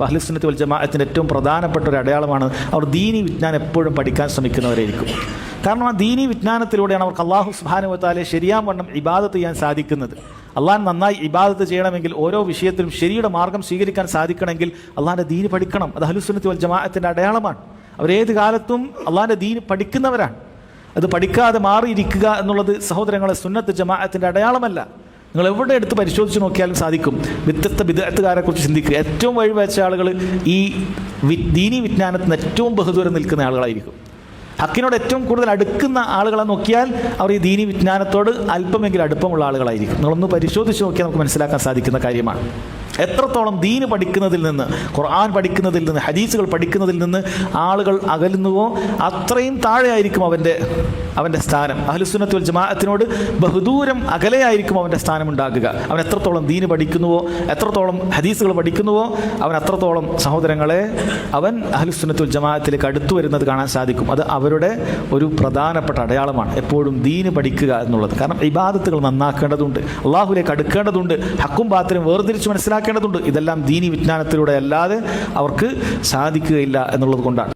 അഹ്ലുസുന്നത്തി വൽ ജമാഅത്തിൻ്റെ ഏറ്റവും പ്രധാനപ്പെട്ട ഒരു അടയാളമാണ് അവർ ദീനി വിജ്ഞാനം എപ്പോഴും പഠിക്കാൻ ശ്രമിക്കുന്നവരായിരിക്കും. കാരണം ആ ദീനി വിജ്ഞാനത്തിലൂടെയാണ് അവർക്ക് അള്ളാഹു സുബ്ഹാനഹു വ തആലയെ ശരിയാവണ്ണം ഇബാദത്ത് ചെയ്യാൻ സാധിക്കുന്നത്. അള്ളാഹ് നന്നായി ഇബാദത്ത് ചെയ്യണമെങ്കിൽ ഓരോ വിഷയത്തിലും ശരിയുടെ മാർഗം സ്വീകരിക്കാൻ സാധിക്കണമെങ്കിൽ അള്ളാഹിൻ്റെ ദീന് പഠിക്കണം. അത് അഹ്ലുസുന്നത്തി വൽ ജമാഅത്തിൻ്റെ അടയാളമാണ്. അവരേത് കാലത്തും അള്ളാഹിൻ്റെ ദീന് പഠിക്കുന്നവരാണ്. അത് പഠിക്കാതെ മാറിയിരിക്കുക എന്നുള്ളത് സഹോദരങ്ങളെ സുന്നത്ത് ജമാഅത്തിൻ്റെ അടയാളമല്ല. നിങ്ങൾ എവിടെ എടുത്ത് പരിശോധിച്ച് നോക്കിയാലും സാധിക്കും. വ്യത്യസ്ത ബിദ്അത്തുകാരെ കുറിച്ച് ചിന്തിക്കുക. ഏറ്റവും വഴിവെച്ച ആളുകൾ ഈ ദീനി വിജ്ഞാനത്തിന് ഏറ്റവും ബഹുദൂരം നിൽക്കുന്ന ആളുകളായിരിക്കും. ഹക്കിനോട് ഏറ്റവും കൂടുതൽ അടുക്കുന്ന ആളുകളെ നോക്കിയാൽ അവർ ഈ ദീനി വിജ്ഞാനത്തോട് അല്പമെങ്കിലും അടുപ്പമുള്ള ആളുകളായിരിക്കും. നിങ്ങളൊന്ന് പരിശോധിച്ച് നോക്കിയാൽ നമുക്ക് മനസ്സിലാക്കാൻ സാധിക്കുന്ന കാര്യമാണ്. എത്രത്തോളം ദീന് പഠിക്കുന്നതിൽ നിന്ന്, ഖുർആൻ പഠിക്കുന്നതിൽ നിന്ന്, ഹദീസുകൾ പഠിക്കുന്നതിൽ നിന്ന് ആളുകൾ അകലുന്നുവോ അത്രയും താഴെയായിരിക്കും അവൻ്റെ സ്ഥാനം. അഹ്ലുസുന്നത്ത് വൽ ജമാഅത്തിനോട് ബഹുദൂരം അകലെയായിരിക്കും അവൻ്റെ സ്ഥാനം ഉണ്ടാകുക. അവൻ എത്രത്തോളം ദീന് പഠിക്കുന്നുവോ, എത്രത്തോളം ഹദീസുകൾ പഠിക്കുന്നുവോ, അവൻ അത്രത്തോളം സഹോദരങ്ങളെ അവൻ അഹ്ലുസുന്നത്ത് വൽ ജമാഅത്തിലേക്ക് അടുത്തു വരുന്നത് കാണാൻ സാധിക്കും. അത് അവരുടെ ഒരു പ്രധാനപ്പെട്ട അടയാളമാണ്, എപ്പോഴും ദീന് പഠിക്കുക എന്നുള്ളത്. കാരണം ഇബാദത്തുകൾ നന്നാക്കേണ്ടതുണ്ട്, അള്ളാഹുലേക്ക് അടുക്കേണ്ടതുണ്ട്, ഹക്കും ബാത്തിലും വേർതിരിച്ച് മനസ്സിലാക്കേണ്ടതുണ്ട്. ഇതെല്ലാം ദീനി വിജ്ഞാനത്തിലൂടെ അല്ലാതെ അവർക്ക് സാധിക്കുകയില്ല എന്നുള്ളത് കൊണ്ടാണ്.